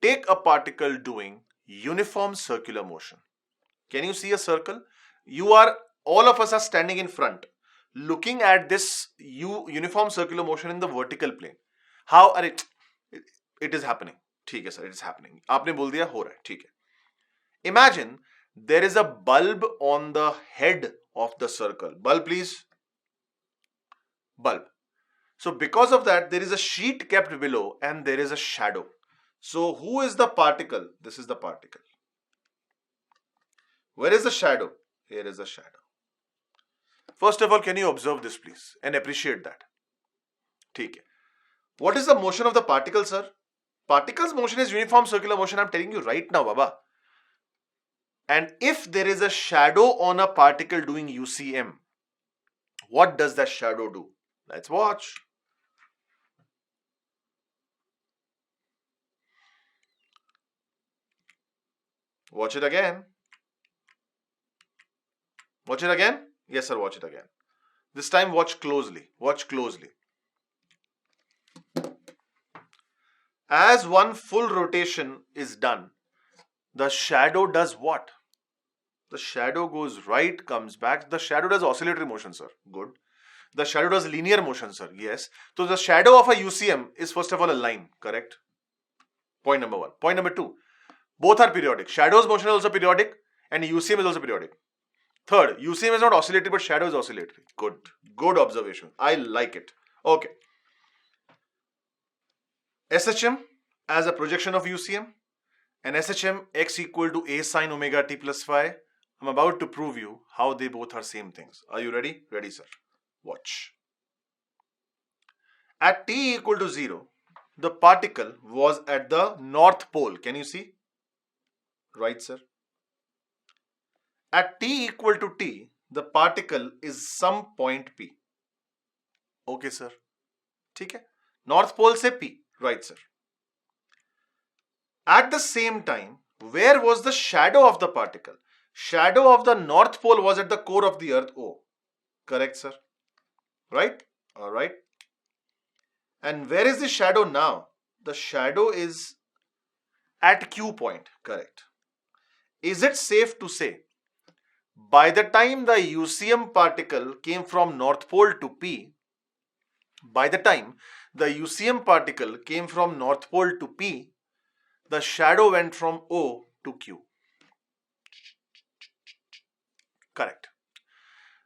take a particle doing uniform circular motion. Can you see a circle? All of us are standing in front, looking at this uniform circular motion in the vertical plane. How are it is happening? ठीक है sir, it is happening. आपने बोल दिया हो रहा है, ठीक है. Imagine there is a bulb on the head of the circle. Bulb please. Bulb. So because of that, there is a sheet kept below and there is a shadow. So who is the particle? This is the particle. Where is the shadow? Here is the shadow. First of all, can you observe this please and appreciate that? ठीक है. What is the motion of the particle, sir? Particle's motion is uniform circular motion. I'm telling you right now, Baba. And if there is a shadow on a particle doing UCM, what does that shadow do? Let's watch. Watch it again. Watch it again? Yes, sir, watch it again. This time watch closely. Watch closely. As one full rotation is done, the shadow does what? The shadow goes right, comes back. The shadow does oscillatory motion, sir. Good. The shadow does linear motion, sir. Yes. So the shadow of a UCM is first of all a line, correct? Point number one. Point number two. Both are periodic. Shadow's motion is also periodic and UCM is also periodic. Third, UCM is not oscillatory but shadow is oscillatory. Good. Good observation. I like it. Okay. SHM as a projection of UCM and SHM x equal to a sine omega t plus phi. I'm about to prove you how they both are same things. Are you ready? Ready, sir. Watch. At t equal to 0, the particle was at the north pole. Can you see? Right, sir. At t equal to t, the particle is some point P. Okay, sir. ठीक है? North pole से P. Right, sir. At the same time, where was the shadow of the particle? Shadow of the north pole was at the core of the earth O. Correct, sir? Right? Alright. And where is the shadow now? The shadow is at Q point. Correct. Is it safe to say, by the time the UCM particle came from north pole to P, the shadow went from O to Q. Correct.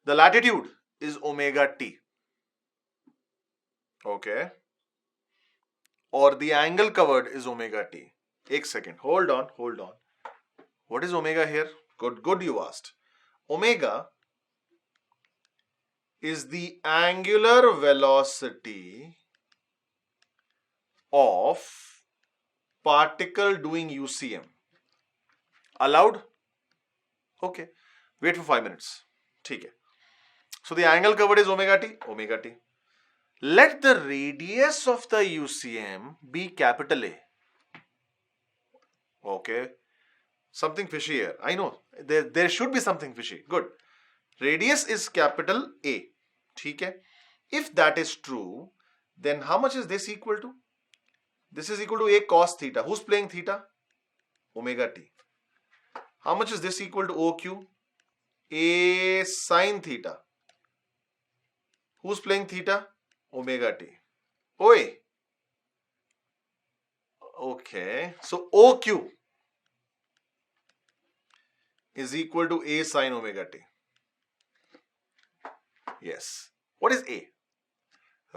The latitude is omega t. Okay. Or the angle covered is omega t. Ek second. Hold on. What is omega here? Good you asked. Omega is the angular velocity of particle doing UCM. Allowed? Okay. Wait for 5 minutes. ठीक है. So the angle covered is omega t. Let the radius of the UCM be capital A. Okay. Something fishy here. I know. There should be something fishy. Good. Radius is capital A. ठीक है. If that is true, then how much is this equal to? This is equal to A cos theta. Who's playing theta? Omega t. How much is this equal to OQ? A sin theta. Who's playing theta? Omega t. Oi. Okay. So OQ is equal to A sin omega t. Yes. What is A?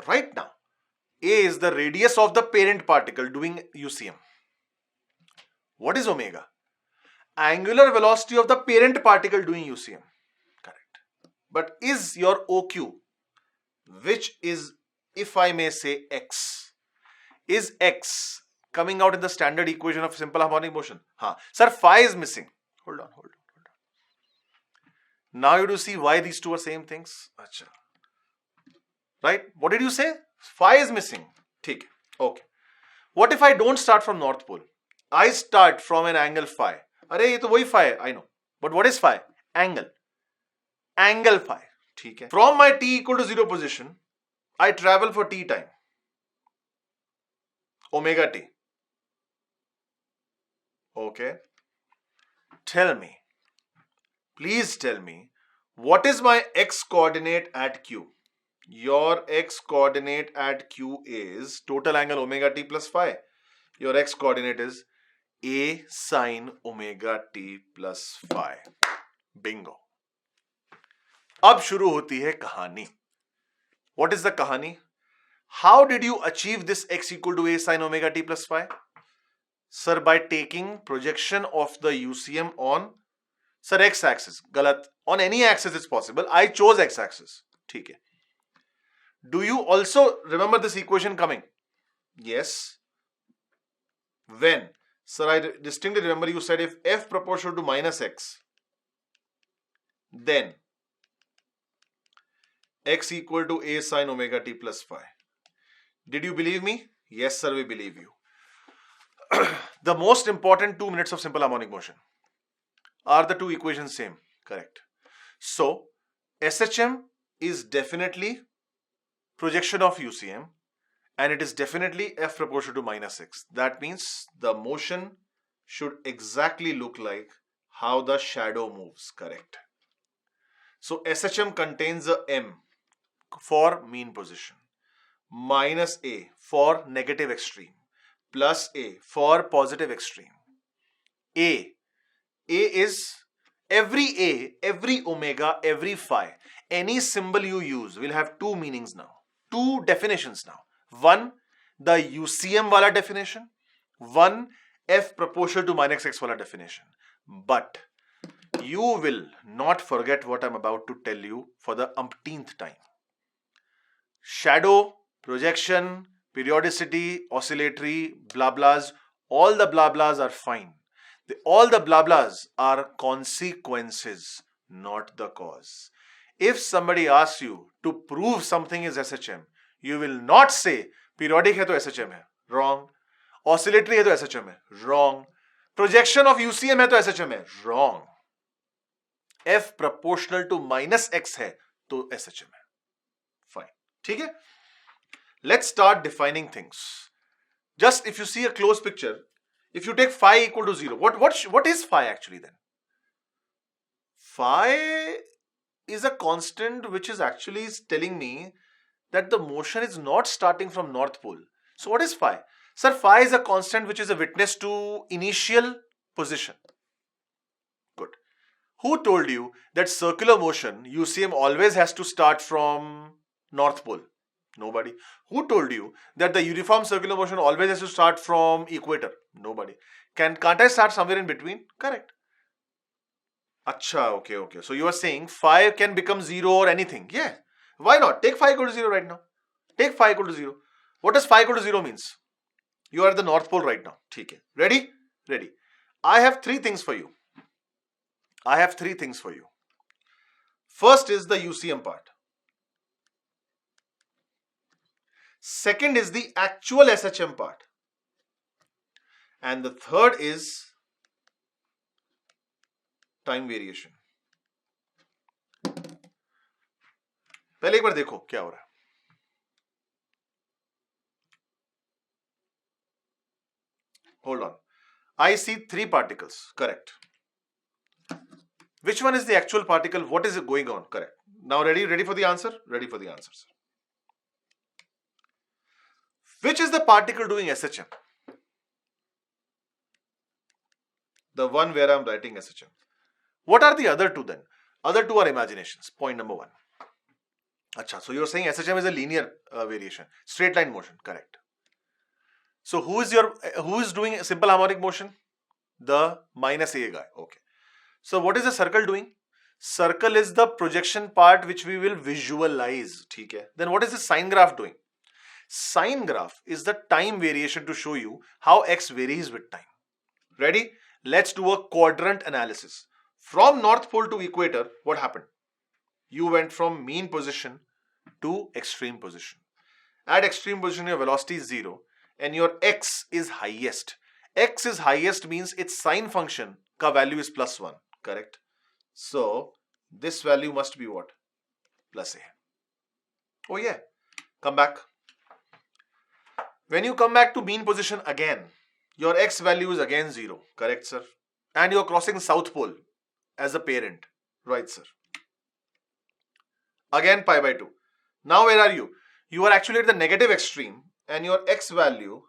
Right now, A is the radius of the parent particle doing UCM. What is omega? Angular velocity of the parent particle doing UCM. Correct. But is your OQ, which is, if I may say, X, is X coming out in the standard equation of simple harmonic motion? Sir, phi is missing. Hold on. Now you do see why these two are same things. Achha. Right? What did you say? Phi is missing. ठीक. Okay. What if I don't start from north pole? I start from an angle phi. अरे ये तो वही phi है. I know. But what is phi? Angle. Angle phi. ठीक है. From my t equal to 0 position, I travel for t time. Omega t. Okay. Tell me, please tell me, what is my x coordinate at Q? Your x coordinate at Q is total angle omega t plus phi. Your x coordinate is a sine omega t plus phi. Bingo. अब शुरू होती है कहानी. What is the kahani? How did you achieve this x equal to a sine omega t plus phi? Sir, by taking projection of the UCM on, sir, x axis. Galat. On any axis it's possible. I chose x axis. ठीक है. Do you also remember this equation coming? Yes. When? Sir, I distinctly remember you said if f proportional to minus x, then x equal to a sine omega t plus phi. Did you believe me? Yes, sir, we believe you. The most important 2 minutes of simple harmonic motion. Are the two equations same? Correct. So, SHM is definitely projection of UCM and it is definitely f proportional to minus x. That means the motion should exactly look like how the shadow moves. Correct. So, SHM contains a m for mean position, minus a for negative extreme, plus a for positive extreme. A is every omega, every phi, any symbol you use will have two meanings now, two definitions now. One, the UCM wala definition, one, f proportional to minus x wala definition. But you will not forget what I'm about to tell you for the umpteenth time. Shadow, projection, periodicity, oscillatory, blah blahs, all the blah blahs are fine. All the blah blahs are consequences, not the cause. If somebody asks you to prove something is SHM, you will not say periodic hai to SHM hai. Wrong. Oscillatory hai to SHM hai. Wrong. Projection of UCM hai to SHM hai. Wrong. F proportional to minus x hai to SHM hai. Fine. ठीक है? Let's start defining things. Just if you see a close picture, if you take phi equal to 0, what is phi actually then? Phi is a constant which is actually telling me that the motion is not starting from North Pole. So what is phi? Sir, phi is a constant which is a witness to initial position. Good. Who told you that circular motion, UCM always has to start from North Pole? Nobody. Who told you that the uniform circular motion always has to start from equator? Nobody. Can't I start somewhere in between? Correct. Acha, okay. So you are saying phi can become 0 or anything. Yeah. Why not? Take phi equal to 0 right now. Take phi equal to 0. What does phi equal to 0 means? You are at the North Pole right now. Okay. Ready? Ready. I have three things for you. First is the UCM part. Second is the actual SHM part. And the third is time variation. पहले एक बार देखो क्या हो रहा है. Hold on. I see three particles. Correct. Which one is the actual particle? What is it going on? Correct. Now ready for the answer? Ready for the answers. Which is the particle doing SHM? The one where I'm writing SHM. What are the other two then? Other two are imaginations. Point number one. Acha, so you're saying SHM is a linear variation. Straight line motion. Correct. So who is doing a simple harmonic motion? The minus A guy. Okay. So what is the circle doing? Circle is the projection part which we will visualize. ठीक है. Then what is the sine graph doing? Sine graph is the time variation to show you how x varies with time. Ready? Let's do a quadrant analysis. From North Pole to equator, what happened? You went from mean position to extreme position. At extreme position, your velocity is 0 and your x is highest. X is highest means its sine function ka value is plus 1. Correct? So, this value must be what? Plus a. Oh yeah. Come back. When you come back to mean position again, Your x value is again 0. Correct, sir? And you're crossing South Pole as a parent. Right, sir? Again pi by 2. Now where are you? You are actually at the negative extreme and your x value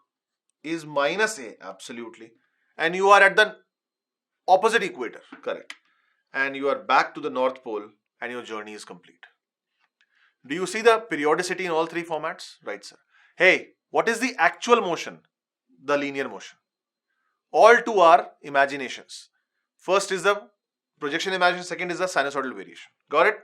is minus a, absolutely. And you are at the opposite equator, correct. And you are back to the North Pole and your journey is complete. Do you see the periodicity in all three formats? Right, sir. Hey, what is the actual motion? The linear motion. All two are imaginations. First is the projection imagination, second is the sinusoidal variation. Got it?